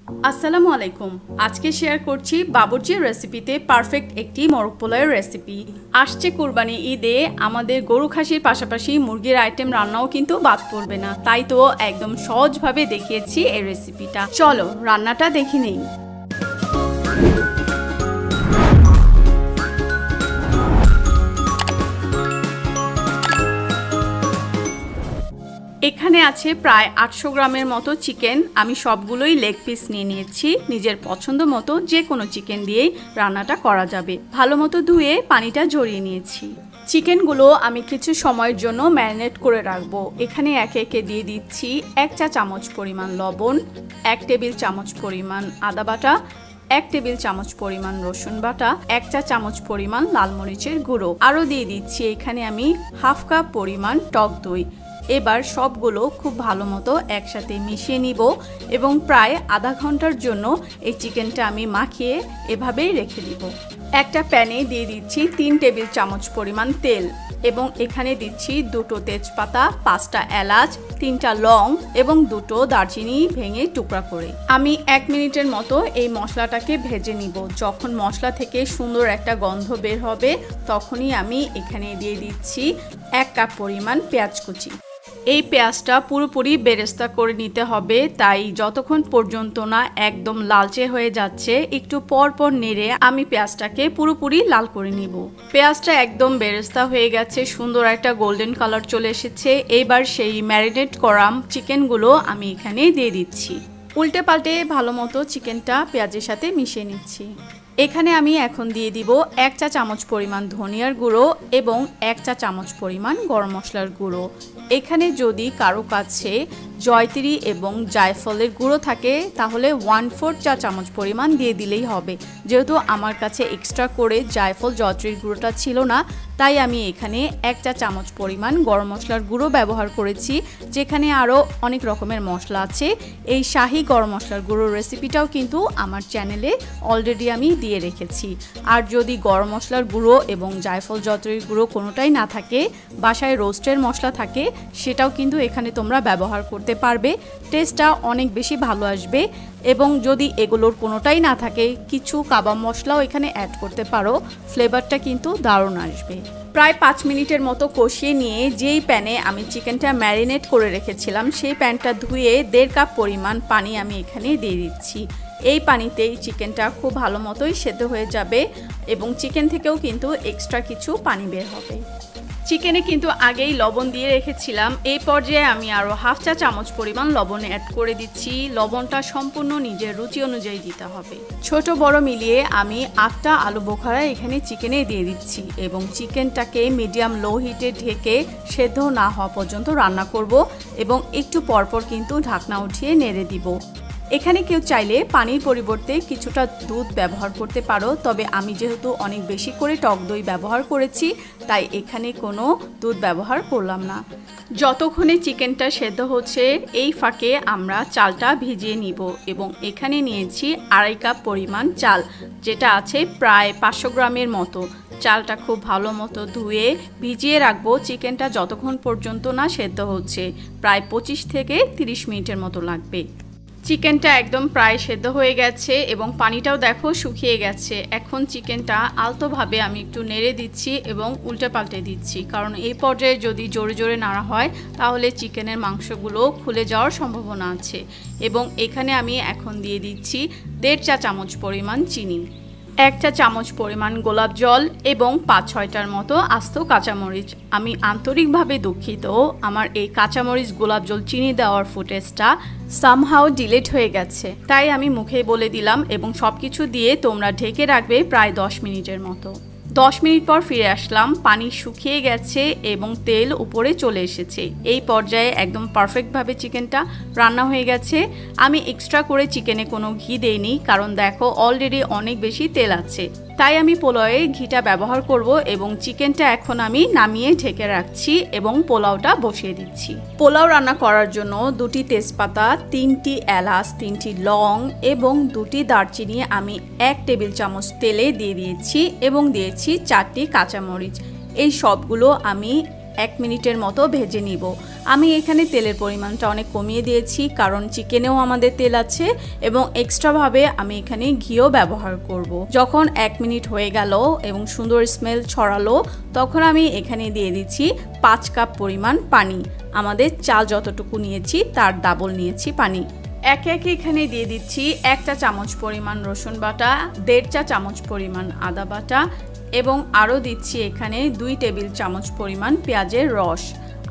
আসসালামু আলাইকুম। আজকে শেয়ার করছি বাবুর্চির রেসিপিতে পারফেক্ট একটি মোরগ পোলাওয়ের রেসিপি। আসছে কুরবানি ঈদে আমাদের গরু খাসির পাশাপাশি মুরগির আইটেম রান্নাও কিন্তু বাদ পড়বে না, তাই তো একদম সহজভাবে দেখিয়েছি এই রেসিপিটা। চলো রান্নাটা দেখে নেই। এখানে আছে প্রায় 800 গ্রামের মতো চিকেন। আমি সবগুলোই লেগ পিস নিয়ে নিয়েছি। নিজের পছন্দ মতো যে কোনো চিকেন দিয়েই রান্নাটা করা যাবে। ভালো মতো ধুয়ে পানিটা ঝরিয়ে নিয়েছি। চিকেনগুলো আমি কিছু সময়ের জন্য ম্যারিনেট করে রাখবো। এখানে একে একে দিয়ে দিচ্ছি 1 চা চামচ পরিমাণ লবণ, 1 টেবিল চামচ পরিমাণ আদা বাটা, 1 টেবিল চামচ পরিমাণ রসুন বাটা, 1 চা চামচ পরিমাণ লাল মরিচের গুঁড়ো। আরও দিয়ে দিচ্ছি এখানে আমি হাফ কাপ পরিমাণ টক দই। এবার সবগুলো খুব ভালো মতো একসাথে মিশিয়ে নিব এবং প্রায় আধা ঘন্টার জন্য এই চিকেনটা আমি মাখিয়ে এভাবেই রেখে দিব। একটা প্যানে দিয়ে দিচ্ছি 3 টেবিল চামচ পরিমাণ তেল এবং এখানে দিচ্ছি 2টো তেজপাতা, 5টা এলাচ, 3টা লং এবং 2টো দারচিনি ভেঙে টুকরা করে। আমি 1 মিনিটের মতো এই মশলাটাকে ভেজে নিব। যখন মশলা থেকে সুন্দর একটা গন্ধ বের হবে তখনই আমি এখানে দিয়ে দিচ্ছি 1 কাপ পরিমাণ পেঁয়াজ কুচি। এই পেঁয়াজটা পুরোপুরি বেরেস্তা করে নিতে হবে, তাই যতক্ষণ পর্যন্ত না একদম লালচে হয়ে যাচ্ছে একটু পর পর নেড়ে আমি পেঁয়াজটাকে পুরোপুরি লাল করে নিব। পেঁয়াজটা একদম বেরেস্তা হয়ে গেছে, সুন্দর একটা গোল্ডেন কালার চলে এসেছে। এবার সেই ম্যারিনেট করা চিকেনগুলো আমি এখানে দিয়ে দিচ্ছি। উল্টে পাল্টে ভালো মতো চিকেনটা পেঁয়াজের সাথে মিশিয়ে নিচ্ছি। এখানে আমি এখন দিয়ে দিব 1 চা চামচ পরিমাণ ধনিয়ার গুঁড়ো এবং 1 চা চামচ পরিমাণ গরম মশলার গুঁড়ো। এখানে যদি কারো কাছে জয়ত্রী এবং জায়ফলের গুঁড়ো থাকে তাহলে 1/4 চা চামচ পরিমাণ দিয়ে দিলেই হবে। যেহেতু আমার কাছে এক্সট্রা করে জায়ফল জয়ত্রীর গুঁড়োটা ছিল না, তাই আমি এখানে 1 চা চামচ পরিমাণ গরম মশলার গুঁড়ো ব্যবহার করেছি। যেখানে আরও অনেক রকমের মশলা আছে। এই শাহি গরম মশলার গুঁড়োর রেসিপিটাও কিন্তু আমার চ্যানেলে অলরেডি আমি দিয়ে রেখেছি। আর যদি গরম মশলার গুঁড়ো এবং জায়ফল জয়ত্রীর গুঁড়ো কোনোটাই না থাকে, বাসায় রোস্টের মশলা থাকে, সেটাও কিন্তু এখানে তোমরা ব্যবহার করতে পারবে। টেস্টটা অনেক বেশি ভালো আসবে। এবং যদি এগুলোর কোনোটাই না থাকে, কিছু কাবাব মশলাও এখানে অ্যাড করতে পারো, ফ্লেভারটা কিন্তু দারুণ আসবে। প্রায় 5 মিনিটের মতো কষিয়ে নিয়ে যেই প্যানে আমি চিকেনটা ম্যারিনেট করে রেখেছিলাম সেই প্যানটা ধুয়ে 1.5 কাপ পরিমাণ পানি আমি এখানে দিয়ে দিচ্ছি। এই পানিতেই চিকেনটা খুব ভালো মতোই সেদ্ধ হয়ে যাবে এবং চিকেন থেকেও কিন্তু এক্সট্রা কিছু পানি বের হবে। চিকেনে কিন্তু আগেই লবণ দিয়ে রেখেছিলাম। এই পর্যায়ে আমি আরও হাফ চা চামচ পরিমাণ লবণ অ্যাড করে দিচ্ছি। লবণটা সম্পূর্ণ নিজের রুচি অনুযায়ী দিতে হবে। ছোট বড় মিলিয়ে আমি 8টা আলু বোখারা এখানে চিকেনে দিয়ে দিচ্ছি এবং চিকেনটাকে মিডিয়াম লো হিটে ঢেকে সেদ্ধ না হওয়া পর্যন্ত রান্না করব এবং একটু পরপর কিন্তু ঢাকনা উঠিয়ে নেড়ে দিব। এখানে কেউ চাইলে পানির পরিবর্তে কিছুটা দুধ ব্যবহার করতে পারো, তবে আমি যেহেতু অনেক বেশি করে টক দই ব্যবহার করেছি তাই এখানে কোনো দুধ ব্যবহার করলাম না। যতক্ষণে চিকেনটা সেদ্ধ হচ্ছে এই ফাঁকে আমরা চালটা ভিজিয়ে নিব এবং এখানে নিয়েছি 2.5 কাপ পরিমাণ চাল, যেটা আছে প্রায় 500 গ্রামের মতো। চালটা খুব ভালো মতো ধুয়ে ভিজিয়ে রাখবো চিকেনটা যতক্ষণ পর্যন্ত না সেদ্ধ হচ্ছে। প্রায় 25 থেকে 30 মিনিটের মতো লাগবে। চিকেনটা একদম প্রায় সেদ্ধ হয়ে গেছে এবং পানিটাও দেখো শুকিয়ে গেছে। এখন চিকেনটা আলতোভাবে আমি একটু নেড়ে দিচ্ছি এবং উল্টে পাল্টে দিচ্ছি, কারণ এই পর্যায়ে যদি জোরে জোরে নাড়া হয় তাহলে চিকেনের মাংসগুলো খুলে যাওয়ার সম্ভাবনা আছে। এবং এখানে আমি এখন দিয়ে দিচ্ছি 1.5 চা চামচ পরিমাণ চিনি, 1 চা চামচ পরিমাণ গোলাপ জল এবং 5-6টার মতো আস্ত কাঁচামরিচ। আমি আন্তরিকভাবে দুঃখিত, আমার এই কাঁচামরিচ গোলাপ জল চিনি দেওয়ার ফুটেজটা সামহাও ডিলিট হয়ে গেছে, তাই আমি মুখেই বলে দিলাম এবং সব কিছু দিয়ে তোমরা ঢেকে রাখবে প্রায় 10 মিনিটের মতো। 10 মিনিট পর ফিরে আসলাম। পানি শুকিয়ে গেছে এবং তেল উপরে চলে এসেছে। এই পর্যায়ে একদম পারফেক্টভাবে চিকেনটা রান্না হয়ে গেছে। আমি এক্সট্রা করে চিকেনে কোনো ঘি দেইনি, কারণ দেখো অলরেডি অনেক বেশি তেল আছে, তাই আমি পোলাওয়ে ঘিটা ব্যবহার করব এবং চিকেনটা এখন আমি নামিয়ে ঢেকে রাখছি এবং পোলাওটা বসিয়ে দিচ্ছি। পোলাও রান্না করার জন্য 2টি তেজপাতা, 3টি এলাচ, 3টি লং এবং 2টি দারচিনি আমি 1 টেবিল চামচ তেলে দিয়ে দিয়েছি এবং দিয়েছি 4টি কাঁচামরিচ। এই সবগুলো আমি 1 মিনিটের মতো ভেজে নিব। আমি এখানে তেলের পরিমাণটা অনেক কমিয়ে দিয়েছি, কারণ চিকেনেও আমাদের তেল আছে এবং এক্সট্রাভাবে আমি এখানে ঘিও ব্যবহার করব। যখন 1 মিনিট হয়ে গেল এবং সুন্দর স্মেল ছড়ালো, তখন আমি এখানে দিয়ে দিচ্ছি 5 কাপ পরিমাণ পানি। আমাদের চাল যতটুকু নিয়েছি তার ডাবল নিয়েছি পানি। একে একে এখানে দিয়ে দিচ্ছি 1 চা চামচ পরিমাণ রসুন বাটা, 1.5 চা চামচ পরিমাণ আদা বাটা এবং আরও দিচ্ছি এখানে 2 টেবিল চামচ পরিমাণ পেঁয়াজের রস।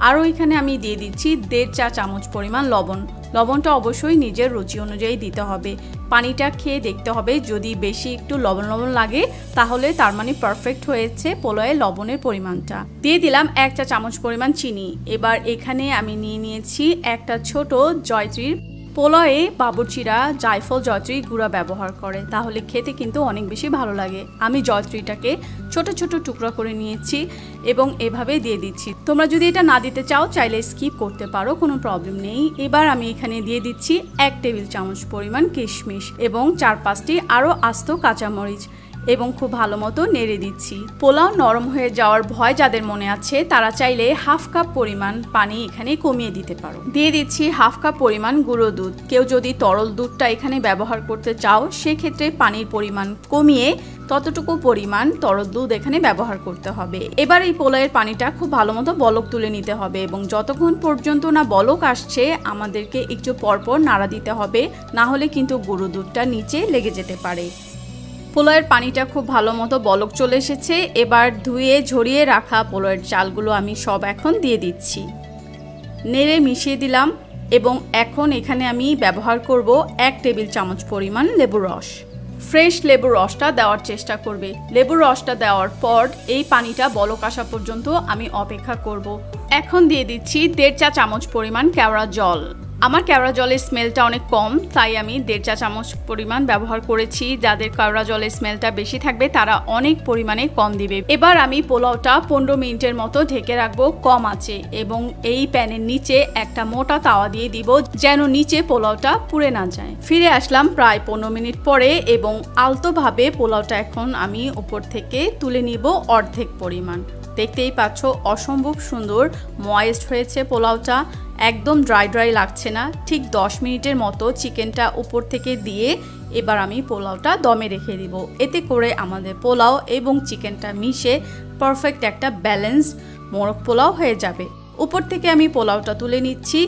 আরও এখানে আমি দিয়ে দিচ্ছি 1.5 চা চামচ পরিমাণ লবণ। লবণটা অবশ্যই নিজের রুচি অনুযায়ী দিতে হবে। পানিটা খেয়ে দেখতে হবে, যদি বেশি একটু লবণ লবণ লাগে তাহলে তার মানে পারফেক্ট হয়েছে পোলাওয়ে লবণের পরিমাণটা। দিয়ে দিলাম 1 চা চামচ পরিমাণ চিনি। এবার এখানে আমি নিয়ে নিয়েছি একটা ছোট জয়ত্রীর। পোলাওয়ে বাবুর্চিরা জায়ফল জয়ত্রী গুঁড়া ব্যবহার করে, তাহলে খেতে কিন্তু অনেক বেশি ভালো লাগে। আমি জয়ত্রীটাকে ছোট ছোট টুকরা করে নিয়েছি এবং এভাবে দিয়ে দিচ্ছি। তোমরা যদি এটা না দিতে চাও চাইলে স্কিপ করতে পারো, কোনো প্রবলেম নেই। এবার আমি এখানে দিয়ে দিচ্ছি 1 টেবিল চামচ পরিমাণ কিশমিশ এবং 4-5টি আরও আস্ত কাঁচামরিচ এবং খুব ভালো মতো নেড়ে দিচ্ছি। পোলাও নরম হয়ে যাওয়ার ভয় যাদের মনে আছে তারা চাইলে 1/2 কাপ পরিমাণ পানি এখানে কমিয়ে দিতে পারো। দিয়ে দিচ্ছি 1/2 কাপ পরিমাণ গুঁড়ো দুধ। কেউ যদি তরল দুধটা এখানে ব্যবহার করতে চাও সেক্ষেত্রে পানির পরিমাণ কমিয়ে ততটুকু পরিমাণ তরল দুধ এখানে ব্যবহার করতে হবে। এবার এই পোলাওয়ের পানিটা খুব ভালো মতো বলক তুলে নিতে হবে এবং যতক্ষণ পর্যন্ত না বলক আসছে আমাদেরকে একটু পরপর নাড়া দিতে হবে, না হলে কিন্তু গুঁড়ো দুধটা নিচে লেগে যেতে পারে। পোলাওয়ের পানিটা খুব ভালো মতো বলক চলে এসেছে। এবার ধুয়ে ঝরিয়ে রাখা পোলাওয়ের চালগুলো আমি সব এখন দিয়ে দিচ্ছি, নেড়ে মিশিয়ে দিলাম এবং এখন এখানে আমি ব্যবহার করব 1 টেবিল চামচ পরিমাণ লেবুর রস। ফ্রেশ লেবুর রসটা দেওয়ার চেষ্টা করবে। লেবুর রসটা দেওয়ার পর এই পানিটা বলক আসা পর্যন্ত আমি অপেক্ষা করব। এখন দিয়ে দিচ্ছি 1.5 চা চামচ পরিমাণ কেওড়া জল। আমার কেওড়া জলের স্মেলটা অনেক কম, তাই আমি 1.5 চা চামচ পরিমাণ ব্যবহার করেছি। যাদের কেওড়া জলের স্মেলটা বেশি থাকবে তারা অনেক পরিমাণে কম দিবে। এবার আমি পোলাওটা 15 মিনিটের মতো ঢেকে রাখবো কম আঁচে এবং এই প্যানের নিচে একটা মোটা তাওয়া দিয়ে দিব যেন নিচে পোলাওটা পুড়ে না যায়। ফিরে আসলাম প্রায় 15 মিনিট পরে এবং আলতোভাবে পোলাওটা এখন আমি উপর থেকে তুলে নিব অর্ধেক পরিমাণ। দেখতেই পাচ্ছ অসম্ভব সুন্দর ময়েস্ট হয়েছে পোলাওটা, একদম ড্রাই ড্রাই লাগছে না। ঠিক 10 মিনিটের মতো চিকেনটা উপর থেকে দিয়ে এবার আমি পোলাওটা দমে রেখে দিব। এতে করে আমাদের পোলাও এবং চিকেনটা মিশে পারফেক্ট একটা ব্যালেন্সড মোরগ পোলাও হয়ে যাবে। উপর থেকে আমি পোলাওটা তুলে নিচ্ছি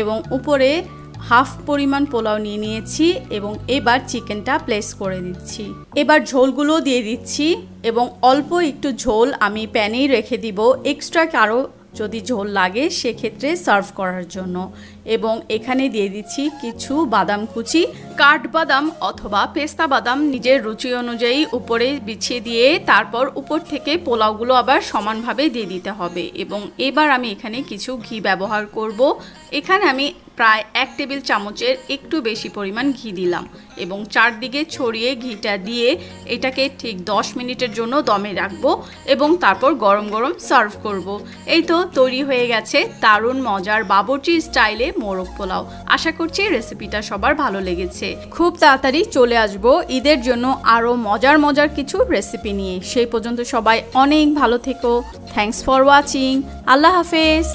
এবং উপরে হাফ পরিমাণ পোলাও নিয়ে নিয়েছি এবং এবার চিকেনটা প্লেস করে দিচ্ছি। এবার ঝোলগুলো দিয়ে দিচ্ছি এবং অল্প একটু ঝোল আমি প্যানেই রেখে দিব এক্সট্রা কারো যদি ঝোল লাগে সেক্ষেত্রে সার্ভ করার জন্য। এবং এখানে দিয়ে দিচ্ছি কিছু বাদাম কুচি, কাঠবাদাম অথবা পেস্তা বাদাম নিজের রুচি অনুযায়ী উপরে বিছিয়ে দিয়ে তারপর উপর থেকে পোলাওগুলো আবার সমানভাবে দিয়ে দিতে হবে। এবং এবার আমি এখানে কিছু ঘি ব্যবহার করব। এখানে আমি প্রায় 1 টেবিল চামচের একটু বেশি পরিমাণ ঘি দিলাম এবং চারদিকে ছড়িয়ে ঘিটা দিয়ে এটাকে ঠিক 10 মিনিটের জন্য দমে রাখবো এবং তারপর গরম গরম সার্ভ করব। এই তো তৈরি হয়ে গেছে দারুণ মজার বাবুর্চি স্টাইলে মোরগ পোলাও। আশা করছি রেসিপিটা সবার ভালো লেগেছে। খুব তাড়াতাড়ি চলে আসবো ঈদের জন্য আরও মজার মজার কিছু রেসিপি নিয়ে। সেই পর্যন্ত সবাই অনেক ভালো থেকো। Thanks for watching. আল্লাহ হাফেজ।